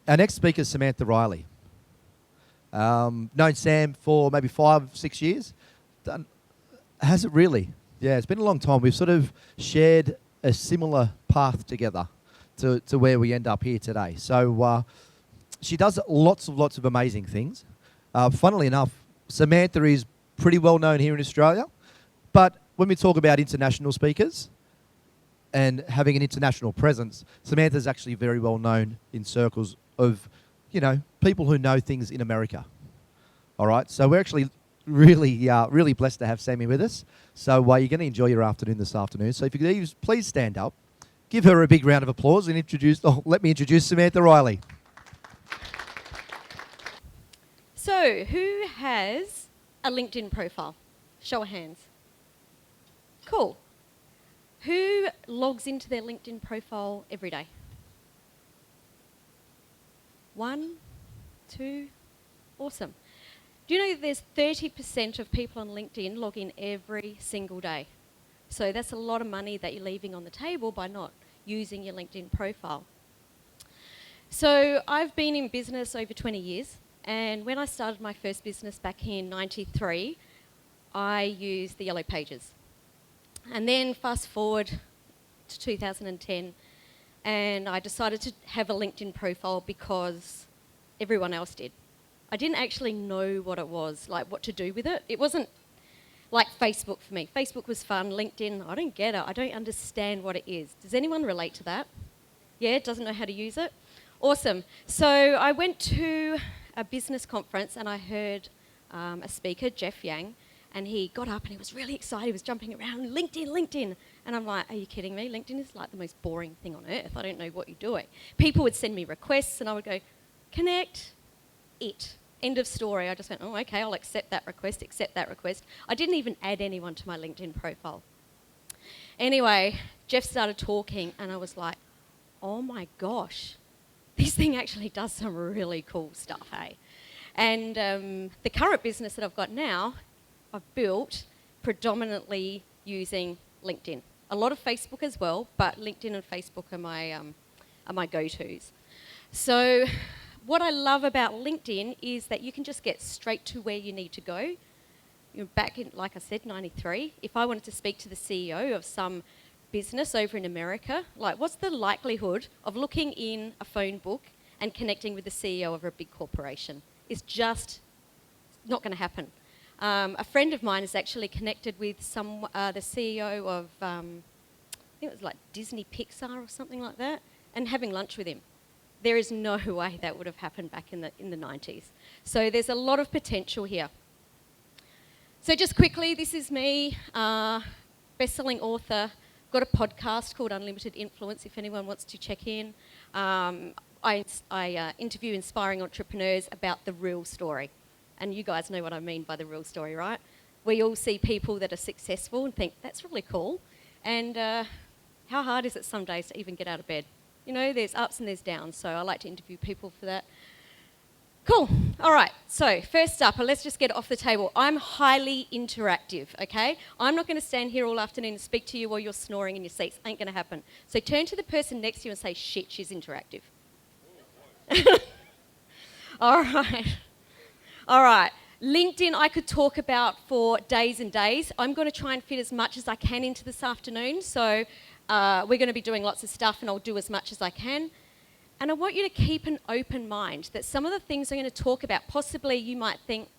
Our next speaker is Samantha Riley. Known Sam for maybe 5, 6 years. Has it really? Yeah, it's been a long time. We've sort of shared a similar path together to where we end up here today. So she does lots of amazing things. Funnily enough, Samantha is pretty well known here in Australia. But when we talk about international speakers and having an international presence, Samantha's actually very well known in circles of, people who know things in America. All right, so we're actually really blessed to have Sammy with us. So you're going to enjoy your afternoon this afternoon. So if you could please stand up, give her a big round of applause, and let me introduce Samantha Riley. So who has a LinkedIn profile? Show of hands. Cool. Who logs into their LinkedIn profile every day? 1, 2, awesome. Do you know that there's 30% of people on LinkedIn log in every single day? So that's a lot of money that you're leaving on the table by not using your LinkedIn profile. So I've been in business over 20 years, and when I started my first business back in '93, I used the Yellow Pages. And then fast forward to 2010, and I decided to have a LinkedIn profile because everyone else did. I didn't actually know what it was, like what to do with it. It wasn't like Facebook for me. Facebook was fun. LinkedIn, I don't get it. I don't understand what it is. Does anyone relate to that? Yeah, doesn't know how to use it? Awesome. So I went to a business conference and I heard a speaker, Jeff Yang, and he got up and he was really excited. He was jumping around, LinkedIn. And I'm like, are you kidding me? LinkedIn is like the most boring thing on earth. I don't know what you're doing. People would send me requests and I would go, connect it. End of story. I just went, oh, okay, I'll accept that request. I didn't even add anyone to my LinkedIn profile. Anyway, Jeff started talking and I was like, oh my gosh, this thing actually does some really cool stuff, hey? And the current business that I've got now, I've built predominantly using LinkedIn. A lot of Facebook as well, but LinkedIn and Facebook are my go-tos. So what I love about LinkedIn is that you can just get straight to where you need to go. Back in, like I said, '93, if I wanted to speak to the CEO of some business over in America, like what's the likelihood of looking in a phone book and connecting with the CEO of a big corporation? It's just not going to happen. A friend of mine is actually connected with the CEO of, I think it was like Disney Pixar or something like that, and having lunch with him. There is no way that would have happened back in the 90s. So there's a lot of potential here. So just quickly, this is me, best-selling author. Got a podcast called Unlimited Influence if anyone wants to check in. I interview inspiring entrepreneurs about the real story. And you guys know what I mean by the real story, right? We all see people that are successful and think, that's really cool. And how hard is it some days to even get out of bed? There's ups and there's downs, so I like to interview people for that. Cool. All right, so first up, let's just get it off the table. I'm highly interactive, okay? I'm not going to stand here all afternoon and speak to you while you're snoring in your seats. Ain't going to happen. So turn to the person next to you and say, shit, she's interactive. All right. LinkedIn I could talk about for days and days. I'm going to try and fit as much as I can into this afternoon, so we're going to be doing lots of stuff and I'll do as much as I can. And I want you to keep an open mind that some of the things I'm going to talk about, possibly you might think,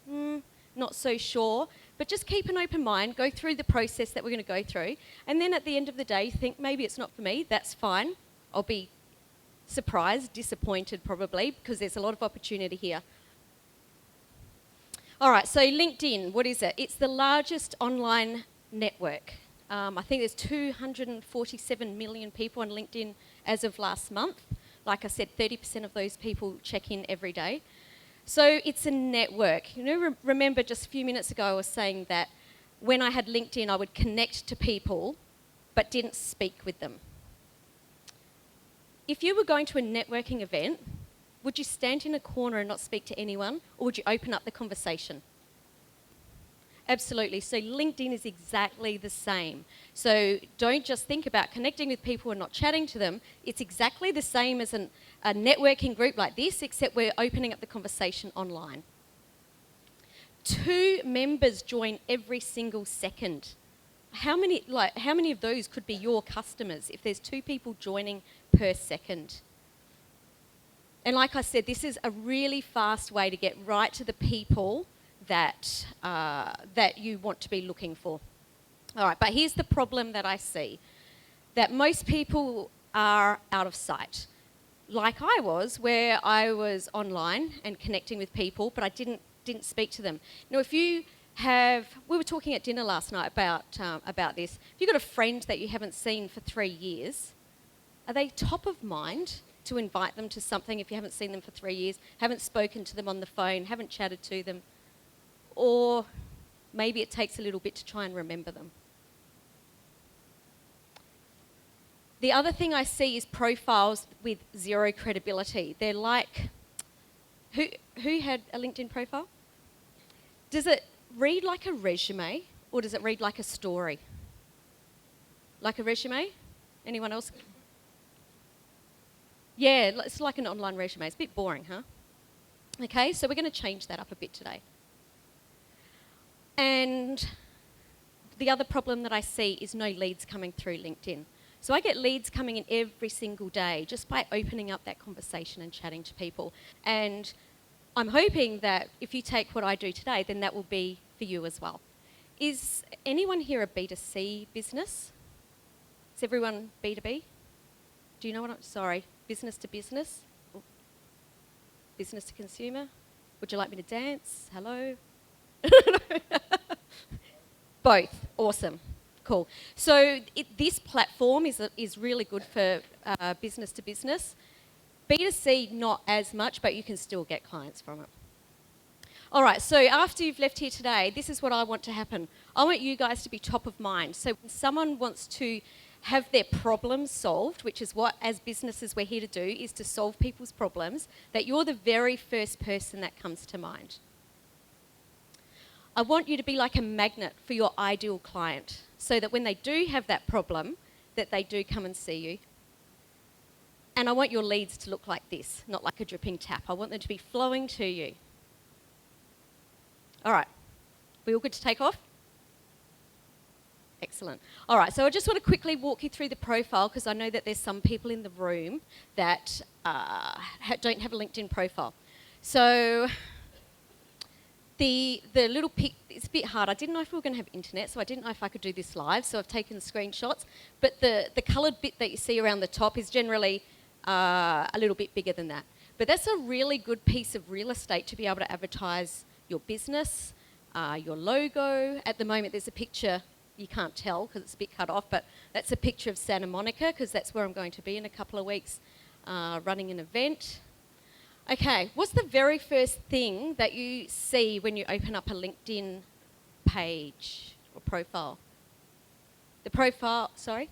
not so sure, but just keep an open mind, go through the process that we're going to go through, and then at the end of the day, you think, maybe it's not for me, that's fine. I'll be surprised, disappointed probably, because there's a lot of opportunity here. All right, so LinkedIn, what is it? It's the largest online network. I think there's 247 million people on LinkedIn as of last month. Like I said, 30% of those people check in every day. So it's a network. Remember just a few minutes ago I was saying that when I had LinkedIn, I would connect to people, but didn't speak with them. If you were going to a networking event, would you stand in a corner and not speak to anyone, or would you open up the conversation? Absolutely. So LinkedIn is exactly the same. So don't just think about connecting with people and not chatting to them. It's exactly the same as a networking group like this, except we're opening up the conversation online. 2 members join every single second. How many of those could be your customers if there's 2 people joining per second? And like I said, this is a really fast way to get right to the people that you want to be looking for. All right, but here's the problem that I see, that most people are out of sight. Like I was, where I was online and connecting with people, but I didn't speak to them. Now, if you have, we were talking at dinner last night about this. If you've got a friend that you haven't seen for 3 years, are they top of mind to invite them to something if you haven't seen them for 3 years, haven't spoken to them on the phone, haven't chatted to them? Or maybe it takes a little bit to try and remember them. The other thing I see is profiles with 0 credibility. They're like, who had a LinkedIn profile? Does it read like a resume or does it read like a story? Like a resume? Anyone else? Yeah, it's like an online resume. It's a bit boring, huh? Okay, so we're going to change that up a bit today. And the other problem that I see is no leads coming through LinkedIn. So I get leads coming in every single day just by opening up that conversation and chatting to people. And I'm hoping that if you take what I do today, then that will be for you as well. Is anyone here a B2C business? Is everyone B2B? Do you know what I'm, sorry, business to business? Business to consumer? Would you like me to dance? Hello? Both. Awesome. Cool. So this platform is really good for business to business. B2C, not as much, but you can still get clients from it. All right, so after you've left here today, this is what I want to happen. I want you guys to be top of mind. So when someone wants to have their problems solved, which is what, as businesses, we're here to do, is to solve people's problems, that you're the very first person that comes to mind. I want you to be like a magnet for your ideal client, so that when they do have that problem, that they do come and see you. And I want your leads to look like this, not like a dripping tap. I want them to be flowing to you. All right, we all good to take off? Excellent. All right, so I just want to quickly walk you through the profile because I know that there's some people in the room that don't have a LinkedIn profile. So the little pic, it's a bit hard. I didn't know if we were going to have internet, so I didn't know if I could do this live, so I've taken screenshots. But the coloured bit that you see around the top is generally a little bit bigger than that. But that's a really good piece of real estate to be able to advertise your business, your logo. At the moment, there's a picture. You can't tell because it's a bit cut off, but that's a picture of Santa Monica because that's where I'm going to be in a couple of weeks running an event. Okay, what's the very first thing that you see when you open up a LinkedIn page or profile? The profile, sorry?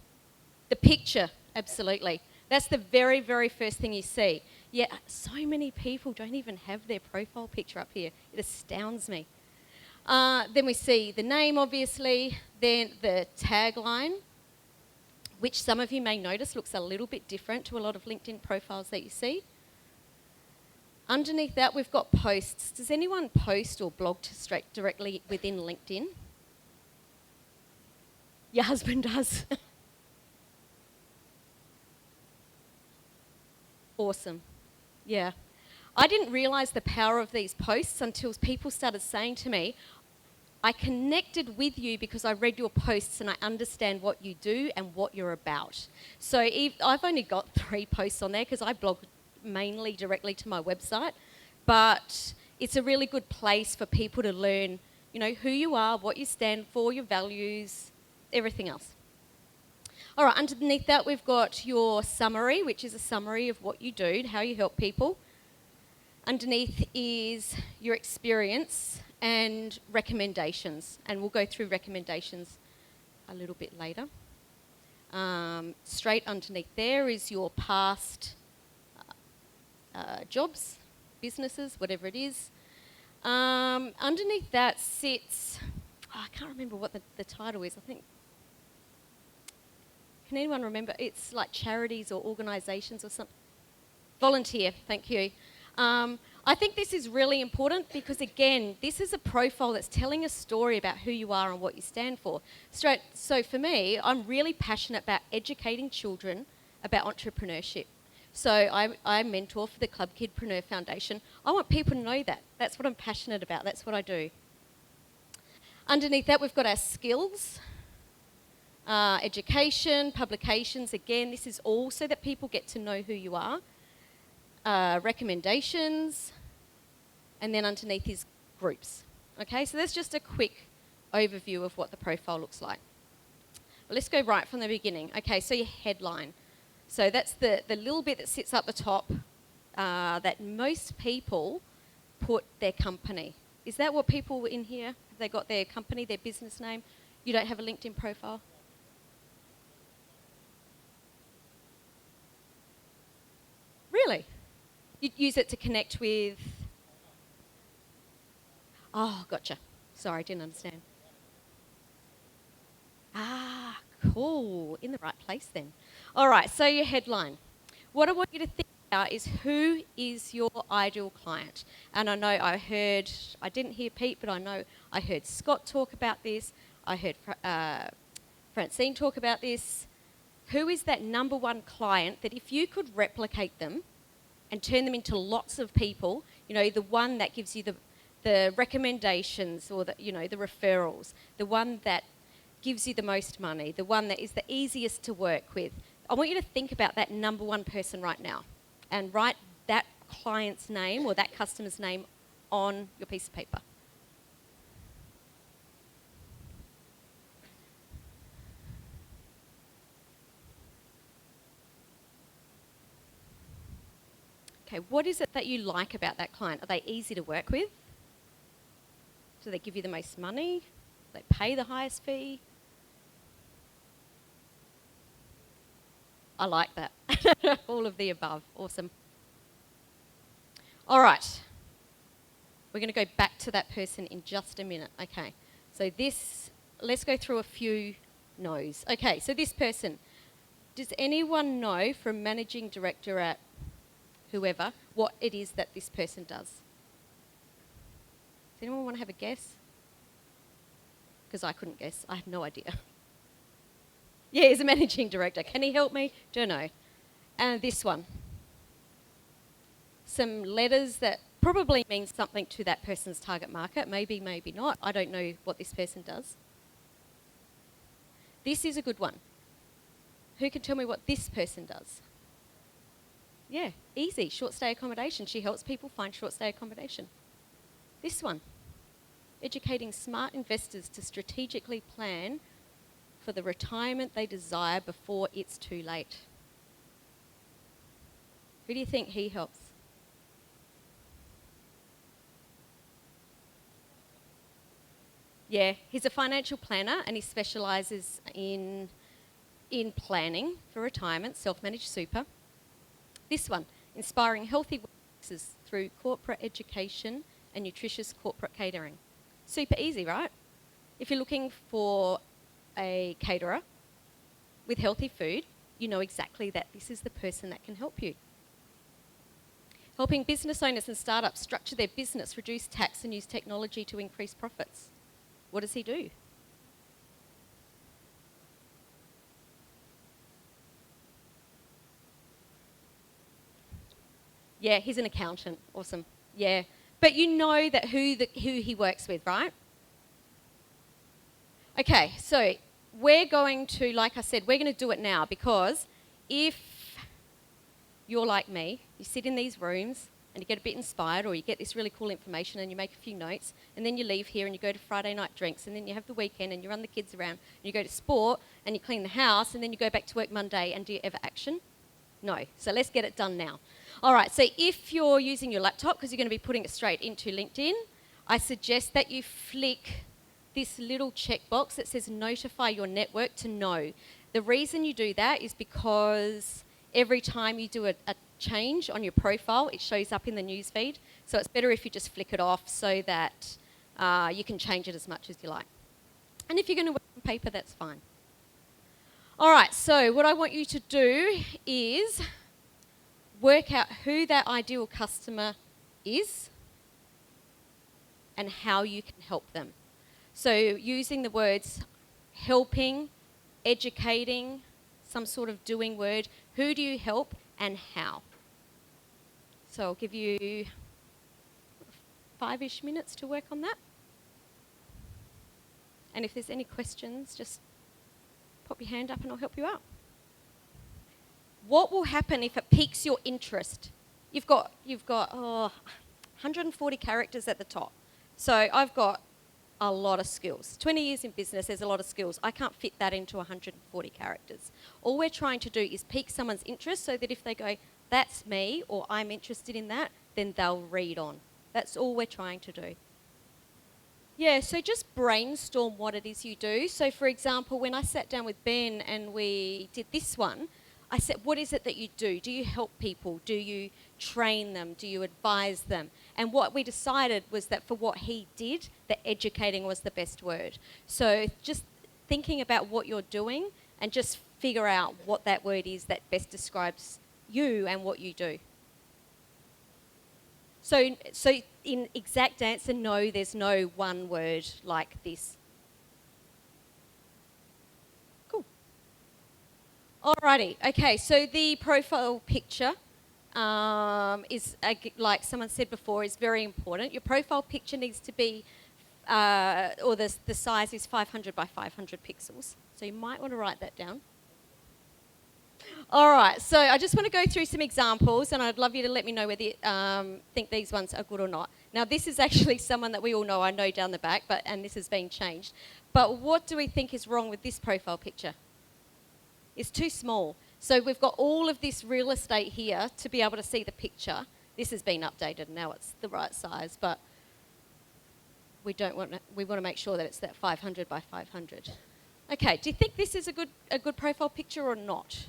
The picture, absolutely. That's the very, very first thing you see. Yet so many people don't even have their profile picture up here. It astounds me. Then we see the name, obviously, then the tagline, which some of you may notice looks a little bit different to a lot of LinkedIn profiles that you see. Underneath that, we've got posts. Does anyone post or blog directly within LinkedIn? Your husband does. Awesome. Yeah. I didn't realise the power of these posts until people started saying to me, I connected with you because I read your posts and I understand what you do and what you're about. So I've only got 3 posts on there because I blog mainly directly to my website, but it's a really good place for people to learn, you know, who you are, what you stand for, your values, everything else. All right, underneath that we've got your summary, which is a summary of what you do, how you help people. Underneath is your experience and recommendations, and we'll go through recommendations a little bit later. Straight underneath there is your past jobs, businesses, whatever it is. Underneath that sits I can't remember what the title is. I think, can anyone remember? It's like charities or organisations or something. Volunteer, thank you. I think this is really important because, again, this is a profile that's telling a story about who you are and what you stand for. So for me, I'm really passionate about educating children about entrepreneurship. So I mentor for the Club Kidpreneur Foundation. I want people to know that. That's what I'm passionate about. That's what I do. Underneath that, we've got our skills, education, publications. Again, this is all so that people get to know who you are. Recommendations, and then underneath is groups. Okay, so that's just a quick overview of what the profile looks like. Well, let's go right from the beginning. Okay, so your headline. So that's the little bit that sits up the top that most people put their company. Is that what people in here, have they got their company, their business name? You don't have a LinkedIn profile? Really? You'd use it to connect with... Oh, gotcha. Sorry, didn't understand. Ah, cool. In the right place then. All right, so your headline. What I want you to think about is who is your ideal client. And I know I didn't hear Pete, but I know I heard Scott talk about this. I heard Francine talk about this. Who is that number one client that if you could replicate them and turn them into lots of people, you know, the one that gives you the recommendations or the referrals, the one that gives you the most money, the one that is the easiest to work with. I want you to think about that number one person right now and write that client's name or that customer's name on your piece of paper. Okay, what is it that you like about that client? Are they easy to work with? Do they give you the most money? Do they pay the highest fee? I like that. All of the above. Awesome. All right. We're going to go back to that person in just a minute. Okay. So let's go through a few no's. Okay, so this person. Does anyone know from managing director at whoever what it is that this person does? Does anyone want to have a guess? Because I couldn't guess. I have no idea. Yeah, he's a managing director. Can he help me? Don't know. And this one. Some letters that probably mean something to that person's target market. Maybe, maybe not. I don't know what this person does. This is a good one. Who can tell me what this person does? Yeah, easy. Short stay accommodation. She helps people find short stay accommodation. This one. Educating smart investors to strategically plan for the retirement they desire before it's too late. Who do you think he helps? Yeah, he's a financial planner and he specialises in planning for retirement, self-managed super. This one, inspiring healthy workplaces through corporate education and nutritious corporate catering. Super easy, right? If you're looking for a caterer with healthy food, you know exactly that this is the person that can help you. Helping business owners and startups structure their business, reduce tax and use technology to increase profits. What does he do? Yeah, he's an accountant. Awesome. Yeah. But you know that who he works with, right? Okay, so we're going to, like I said, we're going to do it now because if you're like me, you sit in these rooms and you get a bit inspired or you get this really cool information and you make a few notes and then you leave here and you go to Friday night drinks and then you have the weekend and you run the kids around and you go to sport and you clean the house and then you go back to work Monday and do you ever action? No. So let's get it done now. All right, so if you're using your laptop because you're going to be putting it straight into LinkedIn, I suggest that you flick this little checkbox that says notify your network to know. The reason you do that is because every time you do a change on your profile, it shows up in the newsfeed. So it's better if you just flick it off so that you can change it as much as you like. And if you're going to work on paper, that's fine. All right, so what I want you to do is work out who that ideal customer is and how you can help them. So using the words helping, educating, some sort of doing word, who do you help and how? So I'll give you 5-ish minutes to work on that. And if there's any questions, just pop your hand up and I'll help you out. What will happen if it piques your interest? You've got 140 characters at the top. So I've got a lot of skills. 20 years in business, there's a lot of skills. I can't fit that into 140 characters. All we're trying to do is pique someone's interest so that if they go, that's me, or I'm interested in that, then they'll read on. That's all we're trying to do. Yeah, so just brainstorm what it is you do. So for example, when I sat down with Ben and we did this one, I said, what is it that you do? Do you help people? Do you train them? Do you advise them? And what we decided was that for what he did, the educating was the best word. So just thinking about what you're doing and just figure out what that word is that best describes you and what you do. So in exact answer, no, there's no one word like this. Cool. Alrighty, okay, so the profile picture is, like someone said before, is very important. Your profile picture needs to be, or the size is 500 by 500 pixels. So you might want to write that down. All right, so I just want to go through some examples and I'd love you to let me know whether you think these ones are good or not. Now, this is actually someone that we all know, I know down the back, and this has been changed. But what do we think is wrong with this profile picture? It's too small. So we've got all of this real estate here to be able to see the picture. This has been updated, now it's the right size, but we want to make sure that it's that 500 by 500. Okay, do you think this is a good profile picture or not?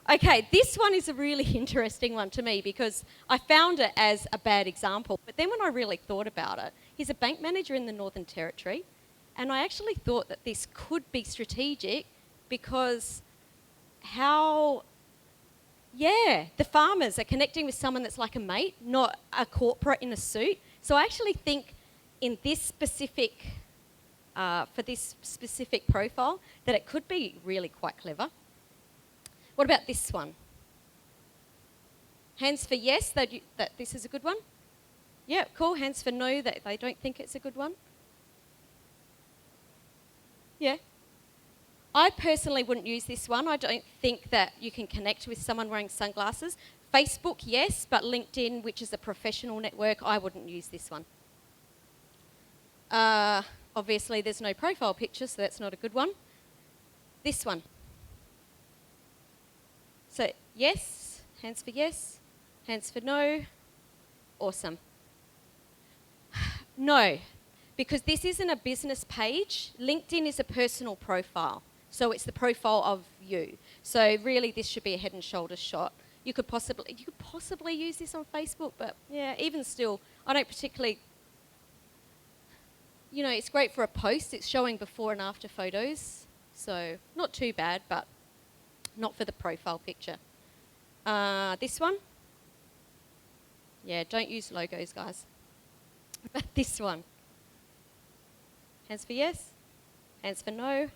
Okay, this one is a really interesting one to me because I found it as a bad example. But then when I really thought about it, he's a bank manager in the Northern Territory. And I actually thought that this could be strategic because the farmers are connecting with someone that's like a mate, not a corporate in a suit. So I actually think in this specific, for this specific profile, that it could be really quite clever. What about this one? Hands for yes, that this is a good one? Yeah, cool. Hands for no, that they don't think it's a good one? Yeah. I personally wouldn't use this one. I don't think that you can connect with someone wearing sunglasses. Facebook, yes, but LinkedIn, which is a professional network, I wouldn't use this one. Obviously, there's no profile picture, so that's not a good one. This one. So, yes, hands for yes, hands for no. Awesome. No, because this isn't a business page. LinkedIn is a personal profile. So it's the profile of you. So really this should be a head and shoulders shot. You could possibly use this on Facebook, but yeah, even still, I don't particularly, it's great for a post. It's showing before and after photos. So not too bad, but not for the profile picture. This one? Yeah, don't use logos, guys. What about this one? Hands for yes, hands for no.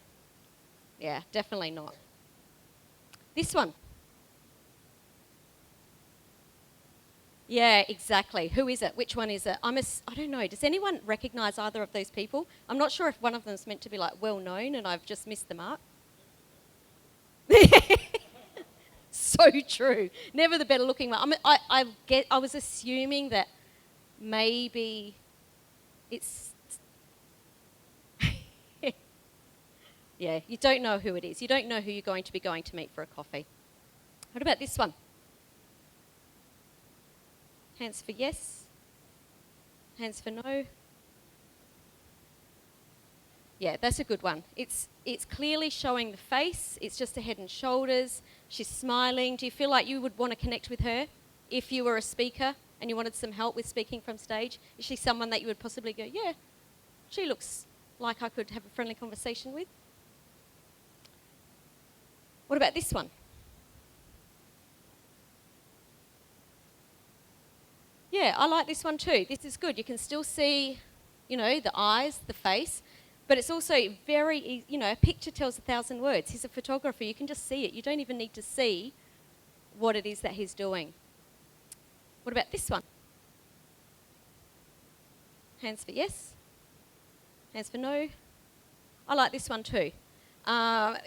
Yeah, definitely not. This one. Yeah, exactly. Who is it? Which one is it? I don't know. Does anyone recognise either of those people? I'm not sure if one of them is meant to be like well known and I've just missed the mark. So true. Never the better looking one. I was assuming that maybe it's... Yeah, you don't know who it is. You don't know who you're going to be going to meet for a coffee. What about this one? Hands for yes. Hands for no. Yeah, that's a good one. It's clearly showing the face. It's just a head and shoulders. She's smiling. Do you feel like you would want to connect with her if you were a speaker? and you wanted some help with speaking from stage, is she someone that you would possibly go, yeah, she looks like I could have a friendly conversation with? What about this one? Yeah, I like this one too. This is good. You can still see, the eyes, the face, but it's also very, a picture tells 1,000 words. He's a photographer. You can just see it. You don't even need to see what it is that he's doing. What about this one? Hands for yes. Hands for no. I like this one too.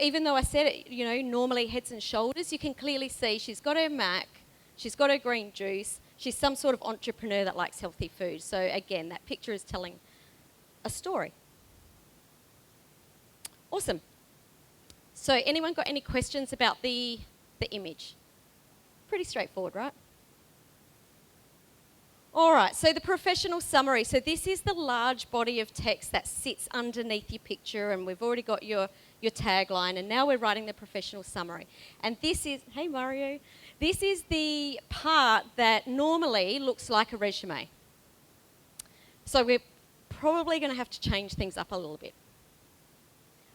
Even though I said it, normally heads and shoulders, you can clearly see she's got her Mac, she's got her green juice, she's some sort of entrepreneur that likes healthy food. So again, that picture is telling a story. Awesome. So anyone got any questions about the image? Pretty straightforward, right? All right, so the professional summary. So this is the large body of text that sits underneath your picture, and we've already got your tagline, and now we're writing the professional summary. And this is, hey Mario, this is the part that normally looks like a resume. So we're probably going to have to change things up a little bit.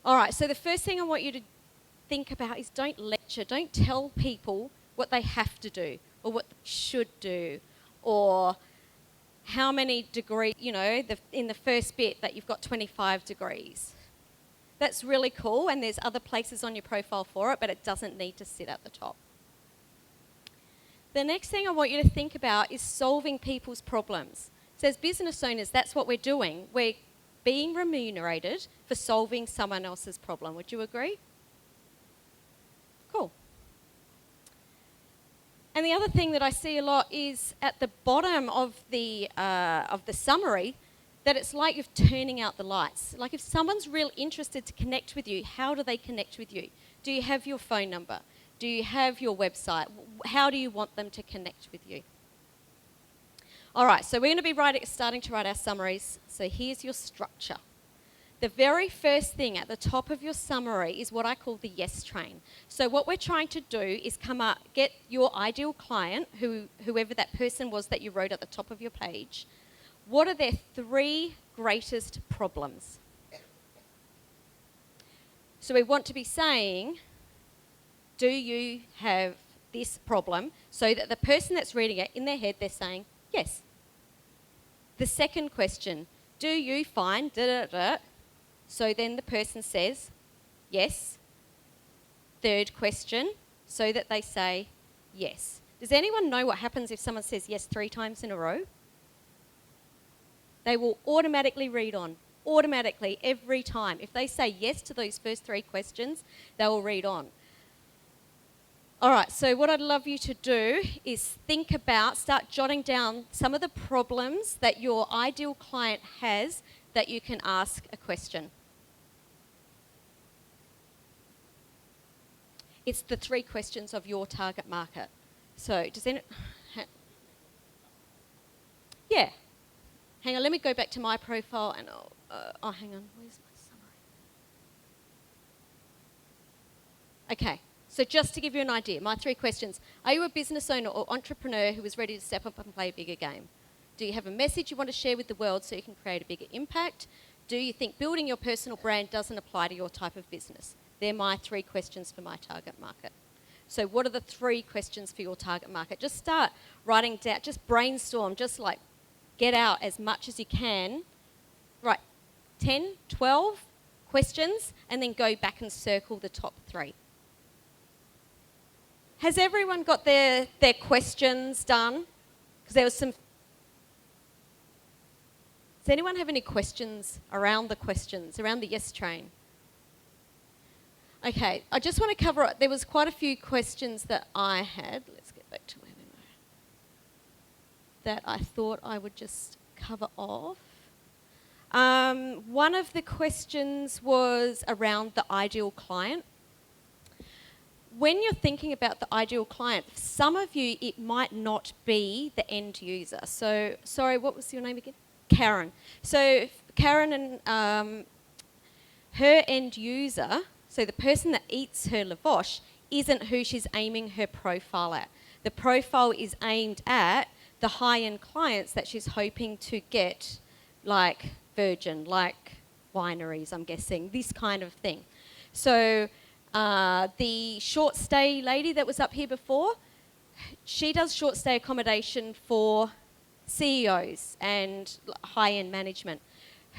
All right, so the first thing I want you to think about is don't lecture, don't tell people what they have to do or what they should do, or how many degrees, in the first bit that you've got 25 degrees. That's really cool, and there's other places on your profile for it, but it doesn't need to sit at the top. The next thing I want you to think about is solving people's problems. So as business owners, that's what we're doing. We're being remunerated for solving someone else's problem. Would you agree? Cool. And the other thing that I see a lot is at the bottom of the summary, that it's like you're turning out the lights. Like if someone's real interested to connect with you, how do they connect with you? Do you have your phone number? Do you have your website? How do you want them to connect with you? All right, so we're going to be starting to write our summaries. So here's your structure. The very first thing at the top of your summary is what I call the yes train. So what we're trying to do is get your ideal client, whoever that person was that you wrote at the top of your page, what are their 3 greatest problems? So we want to be saying, do you have this problem? So that the person that's reading it, in their head, they're saying, yes. The second question, do you find da-da-da? So then the person says, yes. Third question, so that they say, yes. Does anyone know what happens if someone says yes 3 times in a row? They will automatically read on. Automatically, every time. If they say yes to those first 3 questions, they will read on. All right, so what I'd love you to do is start jotting down some of the problems that your ideal client has that you can ask a question. It's the 3 questions of your target market. So does anyone... Yeah. Hang on, let me go back to my profile and hang on, where's my summary? Okay, so just to give you an idea, my 3 questions. Are you a business owner or entrepreneur who is ready to step up and play a bigger game? Do you have a message you want to share with the world so you can create a bigger impact? Do you think building your personal brand doesn't apply to your type of business? They're my 3 questions for my target market. So what are the 3 questions for your target market? Just start writing down, just brainstorm, just like get out as much as you can. Right, 10, 12 questions, and then go back and circle the top 3. Has everyone got their questions done? Because there was some... Does anyone have any questions, around the yes train? Okay, I just want to cover, there was quite a few questions that I had. Let's get back to where we were. That I thought I would just cover off. One of the questions was around the ideal client. When you're thinking about the ideal client, for some of you, it might not be the end user. So, sorry, what was your name again? Karen. So Karen and her end user, so the person that eats her lavash, isn't who she's aiming her profile at. The profile is aimed at the high-end clients that she's hoping to get, like Virgin, like wineries, I'm guessing, this kind of thing. So the short stay lady that was up here before, she does short stay accommodation for CEOs and high-end management.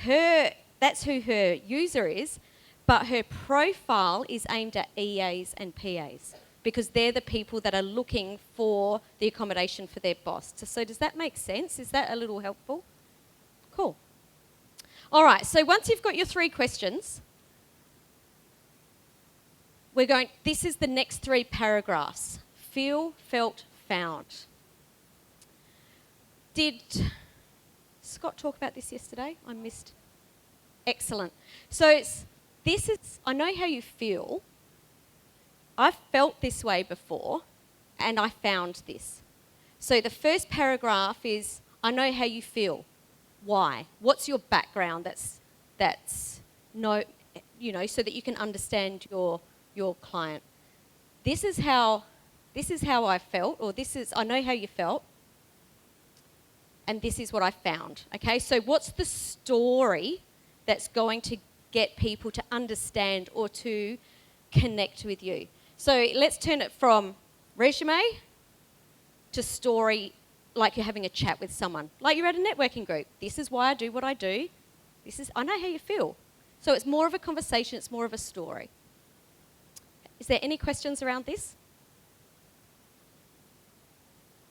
That's who her user is, but her profile is aimed at EAs and PAs because they're the people that are looking for the accommodation for their boss. So does that make sense? Is that a little helpful? Cool. All right, so once you've got your 3 questions, this is the next 3 paragraphs. Feel, felt, found. Did Scott talk about this yesterday? I missed. Excellent. So I know how you feel. I've felt this way before, and I found this. So the first paragraph is, I know how you feel. Why? What's your background that's so that you can understand your client. This is how I felt, or I know how you felt, and this is what I found. Okay, so what's the story that's going to get people to understand or to connect with you? So let's turn it from resume to story, like you're having a chat with someone, like you're at a networking group. This is why I do what I do. I know how you feel. So it's more of a conversation, it's more of a story. Is there any questions around this?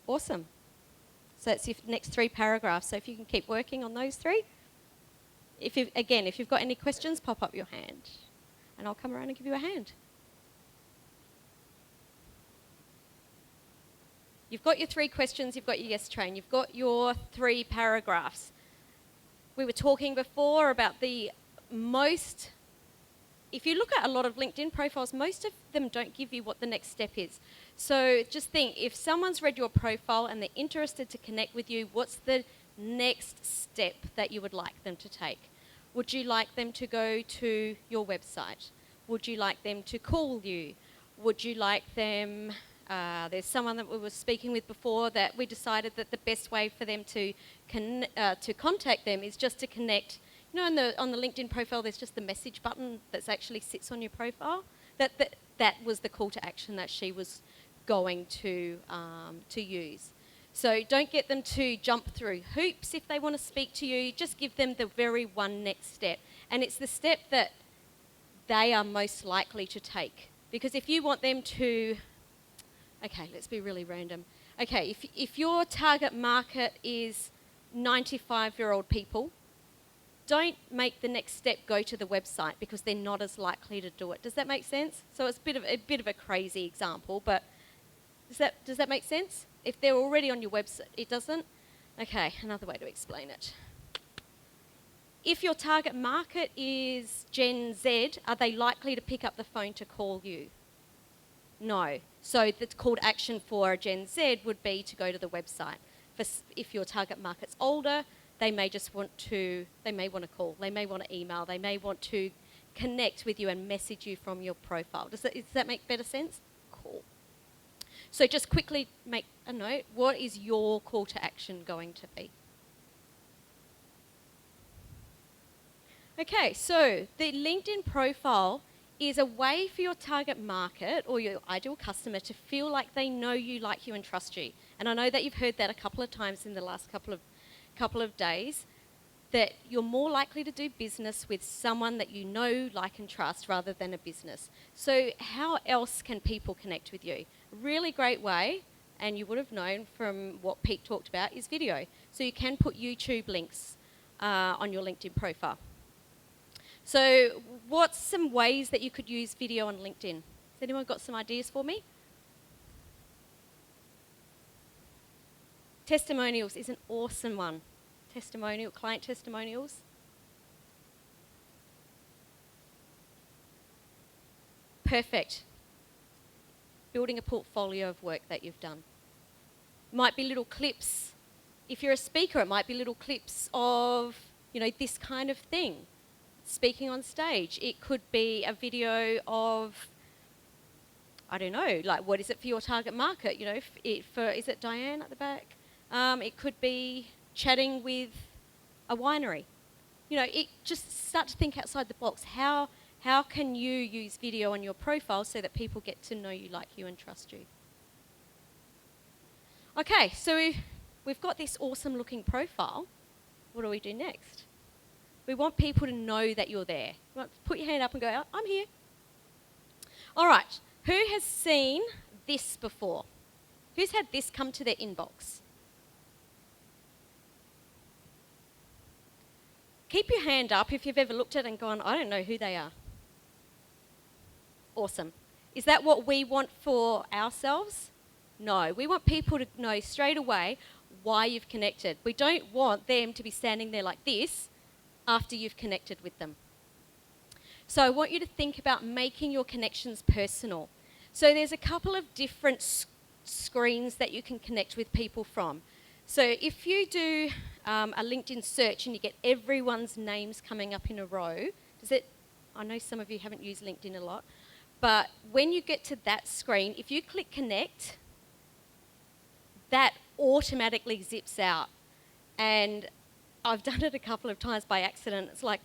Awesome. So that's your next 3 paragraphs. So if you can keep working on those 3. If you've got any questions, pop up your hand. And I'll come around and give you a hand. You've got your 3 questions, you've got your yes train, you've got your 3 paragraphs. We were talking before about if you look at a lot of LinkedIn profiles, most of them don't give you what the next step is. So just think, if someone's read your profile and they're interested to connect with you, what's the next step that you would like them to take? Would you like them to go to your website? Would you like them to call you? Would you like them... there's someone that we were speaking with before that we decided that the best way for them to contact them is just to connect. You know, on the LinkedIn profile, there's just the message button that actually sits on your profile. That was the call to action that she was going to use. So don't get them to jump through hoops if they want to speak to you. Just give them the very one next step. And it's the step that they are most likely to take. Because if you want them to... Okay, let's be really random. Okay, if your target market is 95-year-old people, don't make the next step go to the website because they're not as likely to do it. Does that make sense? So it's a bit of a crazy example, but does that make sense? If they're already on your website, it doesn't? Okay, another way to explain it. If your target market is Gen Z, are they likely to pick up the phone to call you? No. So the call to action for a Gen Z would be to go to the website. If your target market's older, they may want to call, they may want to email, they may want to connect with you and message you from your profile. Does that make better sense? Cool. So just quickly make a note. What is your call to action going to be? Okay, so the LinkedIn profile is a way for your target market or your ideal customer to feel like they know you, like you, and trust you. And I know that you've heard that a couple of times in the last couple of days, that you're more likely to do business with someone that you know, like, and trust rather than a business. So how else can people connect with you? A really great way, and you would have known from what Pete talked about, is video. So you can put YouTube links on your LinkedIn profile. So what's some ways that you could use video on LinkedIn? Has anyone got some ideas for me? Testimonials is an awesome one. Client testimonials. Perfect. Building a portfolio of work that you've done. Might be little clips. If you're a speaker, it might be little clips of, this kind of thing. Speaking on stage. It could be a video of, I don't know, like what is it for your target market? Is it Diane at the back? It could be chatting with a winery. Just start to think outside the box. How can you use video on your profile so that people get to know you, like you, and trust you? Okay, so we've got this awesome looking profile. What do we do next? We want people to know that you're there. You want to put your hand up and go, I'm here. All right, who has seen this before? Who's had this come to their inbox? Keep your hand up if you've ever looked at it and gone, I don't know who they are. Awesome. Is that what we want for ourselves? No, we want people to know straight away why you've connected. We don't want them to be standing there like this after you've connected with them. So I want you to think about making your connections personal. So there's a couple of different screens that you can connect with people from. So if you do a LinkedIn search and you get everyone's names coming up in a row, I know some of you haven't used LinkedIn a lot, but when you get to that screen, if you click connect, that automatically zips out. And I've done it a couple of times by accident. It's like,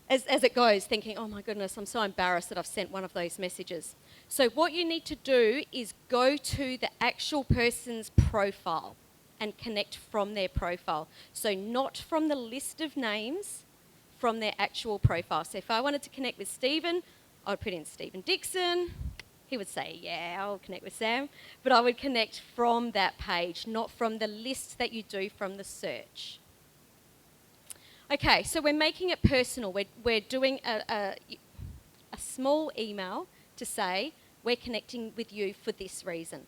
as it goes, thinking, oh my goodness, I'm so embarrassed that I've sent one of those messages. So what you need to do is go to the actual person's profile and connect from their profile. So not from the list of names, from their actual profile. So if I wanted to connect with Stephen, I would put in Stephen Dixon. He would say, yeah, I'll connect with Sam. But I would connect from that page, not from the list that you do from the search. Okay, so we're making it personal. We're doing a small email to say, we're connecting with you for this reason.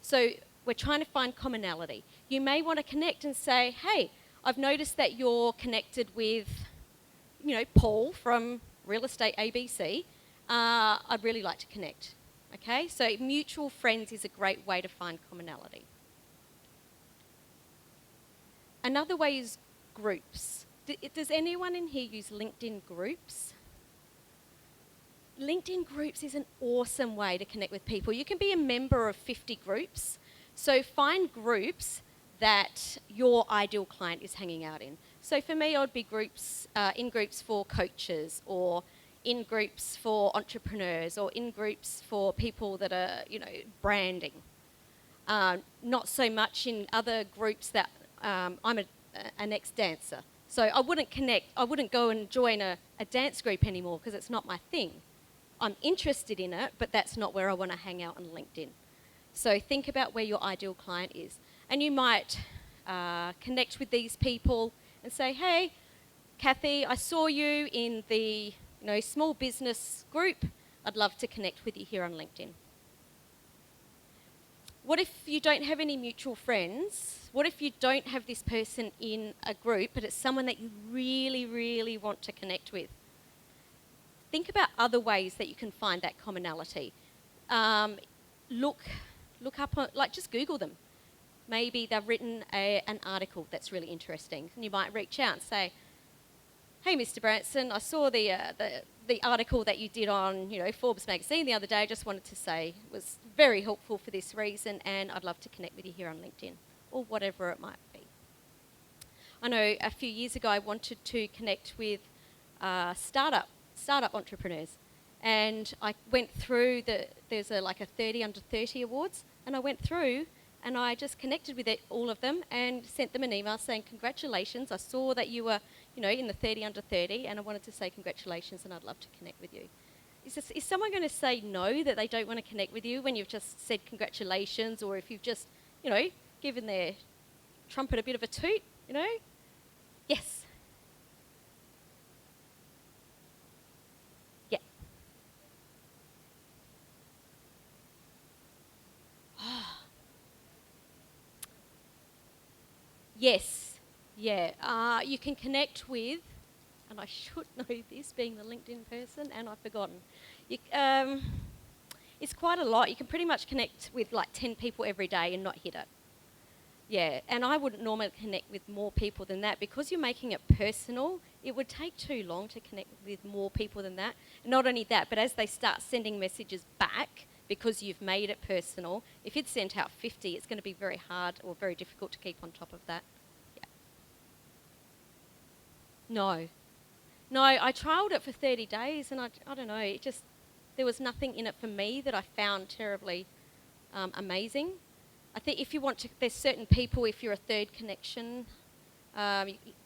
So we're trying to find commonality. You may want to connect and say, hey, I've noticed that you're connected with, Paul from Real Estate ABC. I'd really like to connect. Okay, so mutual friends is a great way to find commonality. Another way is groups. Does anyone in here use LinkedIn groups? LinkedIn groups is an awesome way to connect with people. You can be a member of 50 groups. So find groups that your ideal client is hanging out in. So for me, I'd be in groups for coaches, or in groups for entrepreneurs, or in groups for people that are, branding. Not so much in other groups that I'm an ex-dancer. So I wouldn't go and join a dance group anymore because it's not my thing. I'm interested in it, but that's not where I want to hang out on LinkedIn. So think about where your ideal client is. And you might connect with these people and say, hey, Kathy, I saw you in the small business group. I'd love to connect with you here on LinkedIn. What if you don't have any mutual friends? What if you don't have this person in a group, but it's someone that you really, really want to connect with? Think about other ways that you can find that commonality. Look up, just Google them. Maybe they've written an article that's really interesting, and you might reach out and say, hey, Mr. Branson, I saw the article that you did on, Forbes magazine the other day. I just wanted to say it was very helpful for this reason, and I'd love to connect with you here on LinkedIn, or whatever it might be. I know a few years ago I wanted to connect with startup entrepreneurs, and I went through there's a 30 under 30 awards, and I went through and I just connected with all of them and sent them an email saying, congratulations, I saw that you were in the 30 under 30, and I wanted to say congratulations and I'd love to connect with you. Is someone going to say no, that they don't want to connect with you when you've just said congratulations, or if you've just, given their trumpet a bit of a toot, Yes. Yeah. Yes. Yeah. You can connect with, and I should know this being the LinkedIn person, and I've forgotten. It's quite a lot. You can pretty much connect with 10 people every day and not hit it. Yeah, and I wouldn't normally connect with more people than that. Because you're making it personal, it would take too long to connect with more people than that. And not only that, but as they start sending messages back, because you've made it personal. If you'd sent out 50, it's going to be very hard or very difficult to keep on top of that. Yeah. No, I trialled it for 30 days and I don't know, there was nothing in it for me that I found terribly amazing. I think if you want to, there's certain people, if you're a third connection,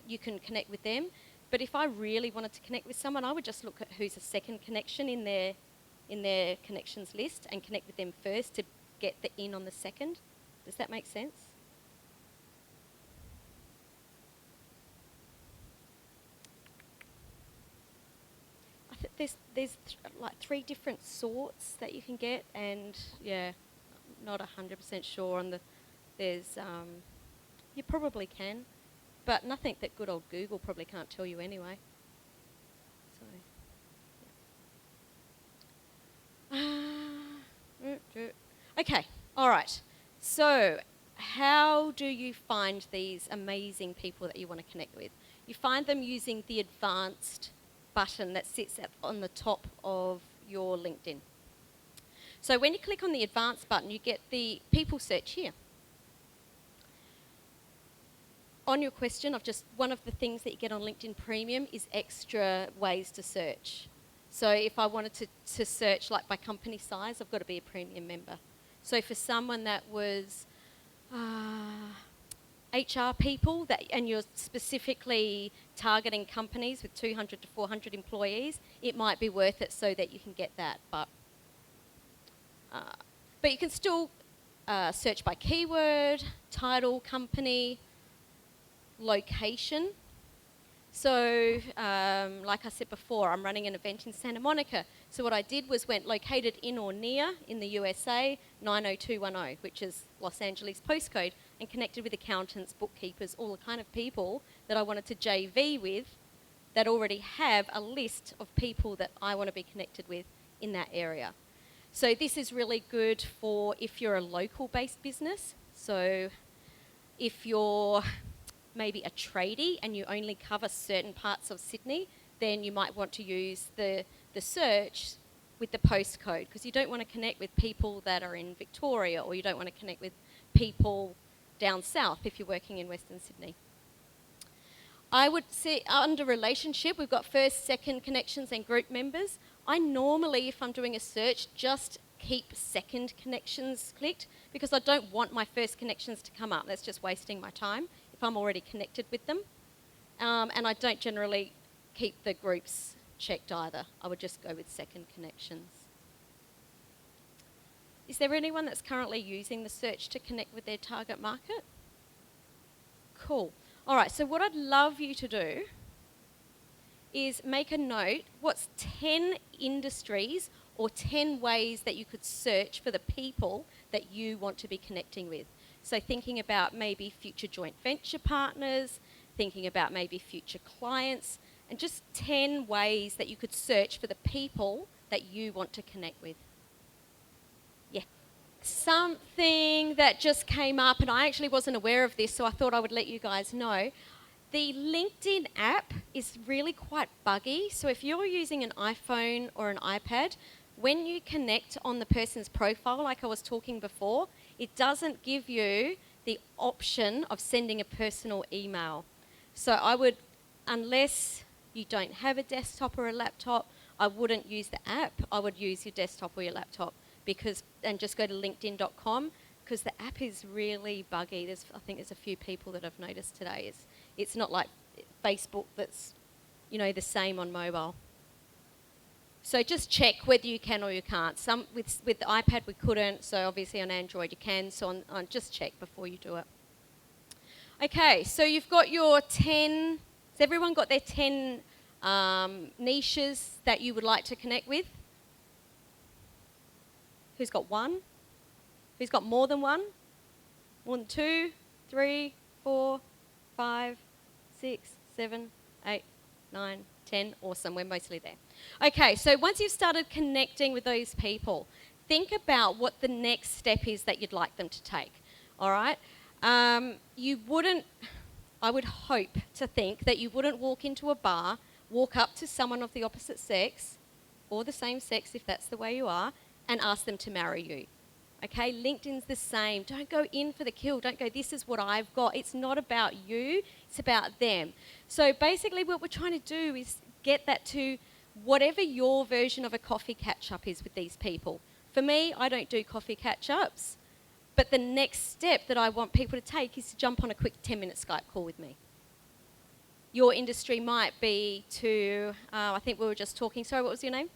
you can connect with them. But if I really wanted to connect with someone, I would just look at who's a second connection in their connections list and connect with them first to get the in on the second. Does that make sense? I think there's like 3 different sorts that you can get, and yeah, not 100% sure on the. There's you probably can, but nothing that good old Google probably can't tell you anyway. So. Okay, all right. So, how do you find these amazing people that you want to connect with? You find them using the advanced button that sits on the top of your LinkedIn. So when you click on the advanced button, you get the people search here. On your question of just one of the things that you get on LinkedIn Premium is extra ways to search. So if I wanted to search like by company size, I've got to be a premium member. So for someone that was HR people, and you're specifically targeting companies with 200 to 400 employees, it might be worth it so that you can get that. But you can still search by keyword, title, company, location. So, like I said before, I'm running an event in Santa Monica. So what I did was went located in or near in the USA, 90210, which is Los Angeles postcode, and connected with accountants, bookkeepers, all the kind of people that I wanted to JV with that already have a list of people that I want to be connected with in that area. So this is really good for if you're a local-based business. So if you're maybe a tradie and you only cover certain parts of Sydney, then you might want to use the search with the postcode, because you don't want to connect with people that are in Victoria, or you don't want to connect with people down south if you're working in Western Sydney. I would say under relationship, we've got first, second connections and group members. I normally, if I'm doing a search, just keep second connections clicked, because I don't want my first connections to come up. That's just wasting my time if I'm already connected with them. And I don't generally keep the groups checked either. I would just go with second connections. Is there anyone that's currently using the search to connect with their target market? Cool. All right, so what I'd love you to do is make a note. What's 10 industries or 10 ways that you could search for the people that you want to be connecting with? So thinking about maybe future joint venture partners, thinking about maybe future clients, and just 10 ways that you could search for the people that you want to connect with. Yeah. Something that just came up, and I actually wasn't aware of this, so I thought I would let you guys know. The LinkedIn app is really quite buggy. So if you're using an iPhone or an iPad, when you connect on the person's profile, like I was talking before, it doesn't give you the option of sending a personal email. So I would, unless you don't have a desktop or a laptop, I wouldn't use the app. I would use your desktop or your laptop, and just go to linkedin.com, because the app is really buggy. I think there's a few people that I've noticed today. It's not like Facebook that's, the same on mobile. So just check whether you can or you can't. Some with the iPad we couldn't, so obviously on Android you can. So just check before you do it. Okay, so you've got your 10. Has everyone got their 10 niches that you would like to connect with? Who's got one? Who's got more than one? More than 2, 3, 4, 5, 6, 7, 8, 9, 10. Awesome, we're mostly there. Okay, so once you've started connecting with those people, think about what the next step is that you'd like them to take, all right? I would hope to think that you wouldn't walk into a bar, walk up to someone of the opposite sex, or the same sex if that's the way you are, and ask them to marry you. Okay, LinkedIn's the same. Don't go in for the kill. Don't go, this is what I've got. It's not about you, it's about them. So basically what we're trying to do is get that to whatever your version of a coffee catch-up is with these people. For me, I don't do coffee catch-ups, but the next step that I want people to take is to jump on a quick 10-minute Skype call with me. Your industry might be to, I think we were just talking, sorry, what was your name?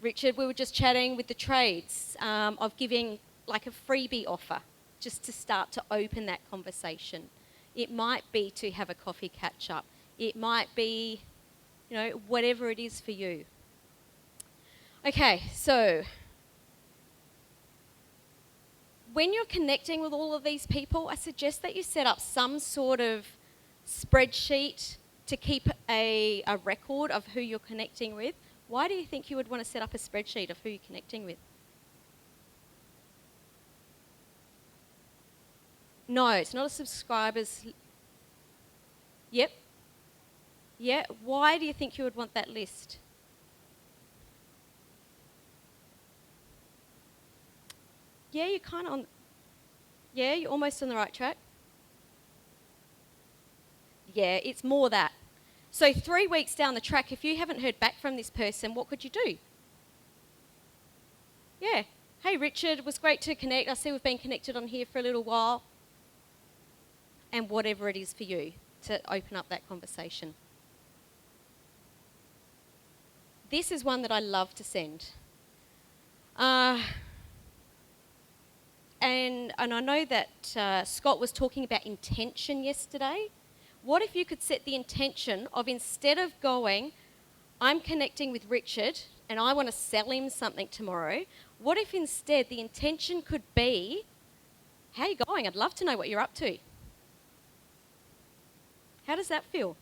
Richard, we were just chatting with the trades of giving like a freebie offer just to start to open that conversation. It might be to have a coffee catch up. It might be, you know, whatever it is for you. Okay, so when you're connecting with all of these people, I suggest that you set up some sort of spreadsheet to keep a record of who you're connecting with. Why do you think you would want to set up a spreadsheet of who you're connecting with? No, it's not a subscribers. Yep. Yeah. Why do you think you would want that list? Yeah, you're kind of on. Yeah, you're almost on the right track. Yeah, it's more that. So 3 weeks down the track, if you haven't heard back from this person, what could you do? Yeah. Hey, Richard, it was great to connect. I see we've been connected on here for a little while. And whatever it is for you to open up that conversation. This is one that I love to send. And I know that Scott was talking about intention yesterday. What if you could set the intention of, instead of going, I'm connecting with Richard and I want to sell him something tomorrow, what if instead the intention could be, how are you going? I'd love to know what you're up to. How does that feel?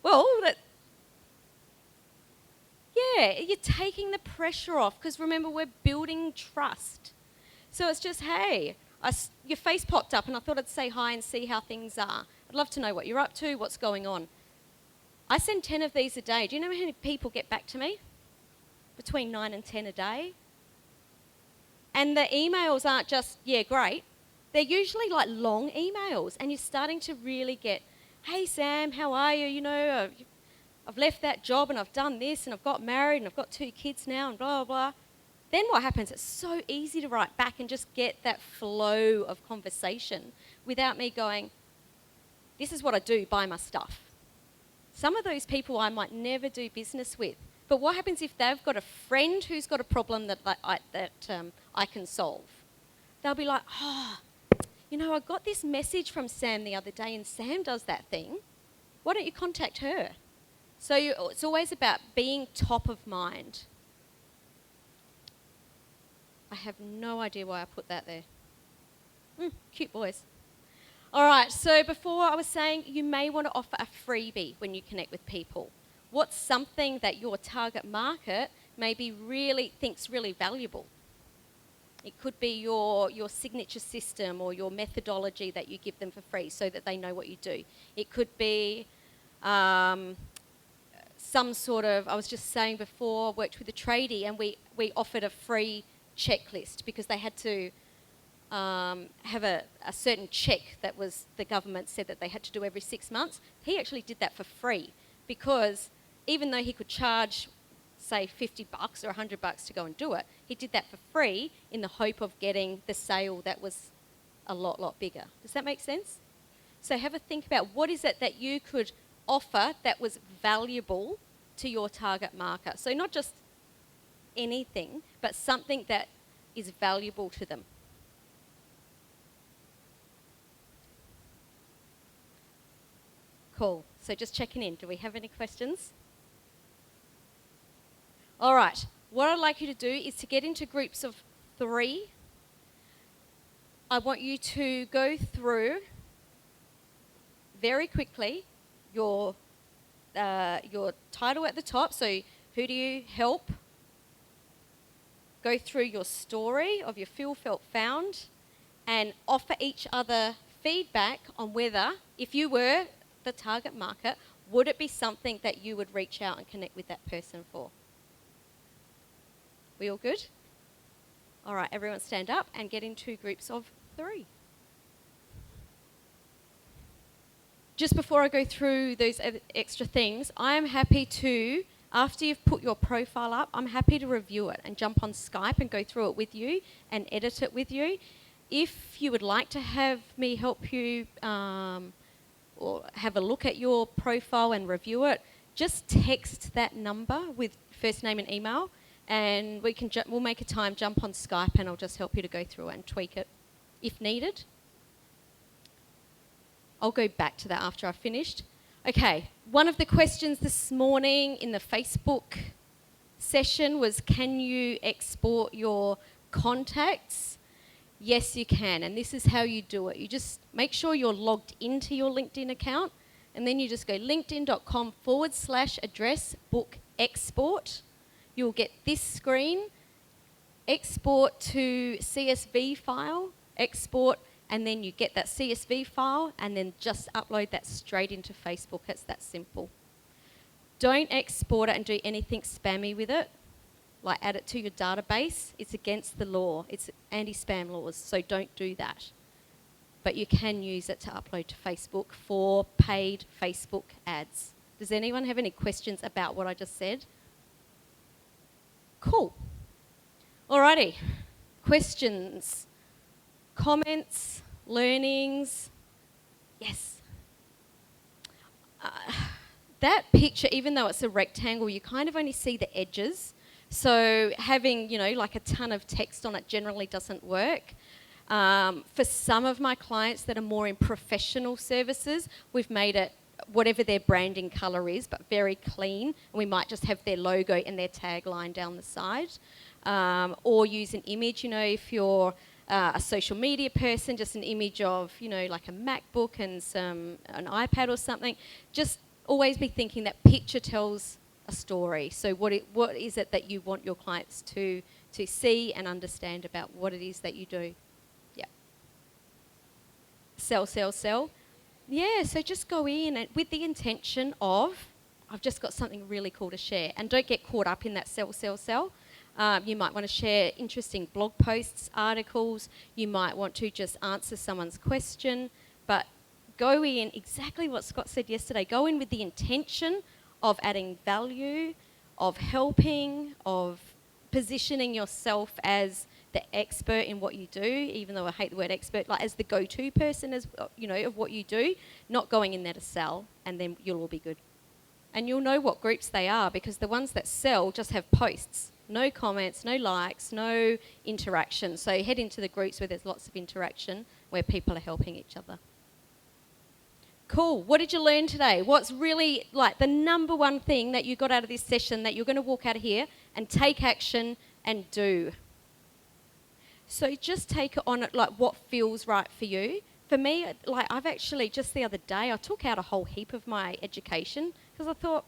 Well, yeah, you're taking the pressure off, because remember, we're building trust. So it's just, hey, your face popped up and I thought I'd say hi and see how things are. I'd love to know what you're up to, what's going on. I send 10 of these a day. Do you know how many people get back to me? Between 9 and 10 a day. And the emails aren't just, yeah, great. They're usually like long emails, and you're starting to really get, hey, Sam, how are you? You know, I've left that job and I've done this and I've got married and I've got 2 kids now and blah, blah, blah. Then what happens? It's so easy to write back and just get that flow of conversation without me going, this is what I do, buy my stuff. Some of those people I might never do business with. But what happens if they've got a friend who's got a problem that I can solve? They'll be like, oh, you know, I got this message from Sam the other day and Sam does that thing. Why don't you contact her? So it's always about being top of mind. I have no idea why I put that there. Cute boys. All right, so before I was saying you may want to offer a freebie when you connect with people. What's something that your target market maybe really thinks really valuable? It could be your signature system or your methodology that you give them for free so that they know what you do. It could be some sort of, I was just saying before, worked with a tradie and we offered a free checklist because they had to have a certain check that was, the government said that they had to do every 6 months. He actually did that for free because even though he could charge, say, $50 or $100 to go and do it, he did that for free in the hope of getting the sale that was a lot bigger. Does that make sense? So have a think about what is it that you could offer that was valuable to your target market. So not just anything, but something that is valuable to them. Cool. So just checking in. Do we have any questions? All right. What I'd like you to do is to get into groups of 3. I want you to go through very quickly your title at the top. So who do you help? Go through your story of your feel, felt, found, and offer each other feedback on whether, if you were the target market, would it be something that you would reach out and connect with that person for? We all good? All right, everyone stand up and get into groups of 3. Just before I go through those extra things, I am happy to, after you've put your profile up, I'm happy to review it and jump on Skype and go through it with you and edit it with you. If you would like to have me help you or have a look at your profile and review it, just text that number with first name and email, and we'll make a time, jump on Skype, and I'll just help you to go through it and tweak it if needed. I'll go back to that after I've finished. Okay, one of the questions this morning in the Facebook session was, can you export your contacts? Yes, you can, and this is how you do it. You just make sure you're logged into your LinkedIn account, and then you just go linkedin.com/address book export. You'll get this screen, export to CSV file, export, and then you get that CSV file and then just upload that straight into Facebook. It's that simple. Don't export it and do anything spammy with it, like add it to your database. It's against the law. It's anti-spam laws, so don't do that. But you can use it to upload to Facebook for paid Facebook ads. Does anyone have any questions about what I just said? Cool. Alrighty. Questions? Comments, learnings. Yes. That picture, even though it's a rectangle, you kind of only see the edges. So having, like a ton of text on it generally doesn't work. For some of my clients that are more in professional services, we've made it whatever their branding colour is, but very clean. And we might just have their logo and their tagline down the side. Or use an image, if you're a social media person, just an image of, like a MacBook and an iPad or something. Just always be thinking that picture tells a story. So what is it that you want your clients to see and understand about what it is that you do? Yeah. Sell. Yeah, so just go in and with the intention of, I've just got something really cool to share. And don't get caught up in that sell. You might want to share interesting blog posts, articles. You might want to just answer someone's question. But go in, exactly what Scott said yesterday, go in with the intention of adding value, of helping, of positioning yourself as the expert in what you do, even though I hate the word expert, like as the go-to person of what you do, not going in there to sell, and then you'll all be good. And you'll know what groups they are, because the ones that sell just have posts. No comments, no likes, no interaction. So head into the groups where there's lots of interaction, where people are helping each other. Cool. What did you learn today? What's really like the number one thing that you got out of this session that you're going to walk out of here and take action and do? So just take it on like what feels right for you. For me, like I've actually, just the other day, I took out a whole heap of my education because I thought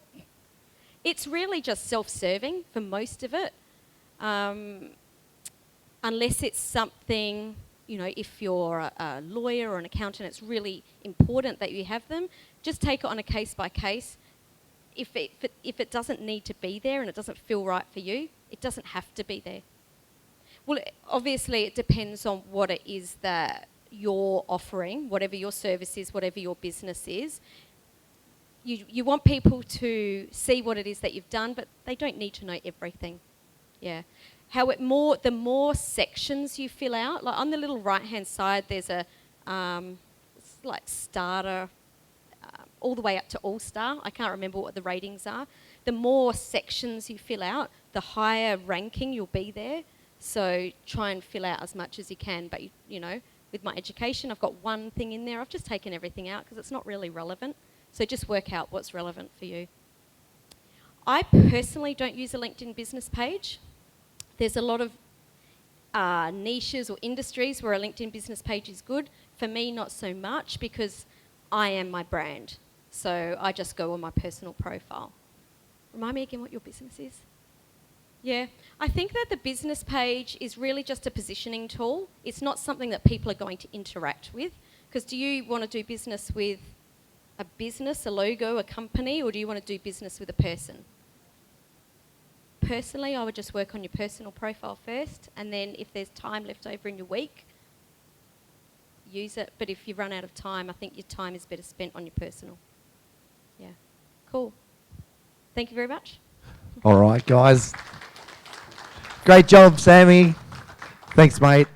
it's really just self-serving for most of it. Unless it's something, if you're a lawyer or an accountant, it's really important that you have them. Just take it on a case by case. If it doesn't need to be there and it doesn't feel right for you, it doesn't have to be there. Well, obviously it depends on what it is that you're offering, whatever your service is, whatever your business is. You want people to see what it is that you've done, but they don't need to know everything. Yeah. The more sections you fill out, like on the little right-hand side, there's a it's like starter, all the way up to all-star. I can't remember what the ratings are. The more sections you fill out, the higher ranking you'll be there. So try and fill out as much as you can. But, with my education, I've got one thing in there. I've just taken everything out because it's not really relevant. So just work out what's relevant for you. I personally don't use a LinkedIn business page. There's a lot of niches or industries where a LinkedIn business page is good. For me, not so much because I am my brand. So I just go on my personal profile. Remind me again what your business is. Yeah, I think that the business page is really just a positioning tool. It's not something that people are going to interact with. Because do you want to do business with a business, a logo, a company, or do you want to do business with a person? Personally, I would just work on your personal profile first, and then if there's time left over in your week, use it. But if you run out of time, I think your time is better spent on your personal. Yeah. Cool. Thank you very much. All right, guys. Great job, Sammy. Thanks, mate.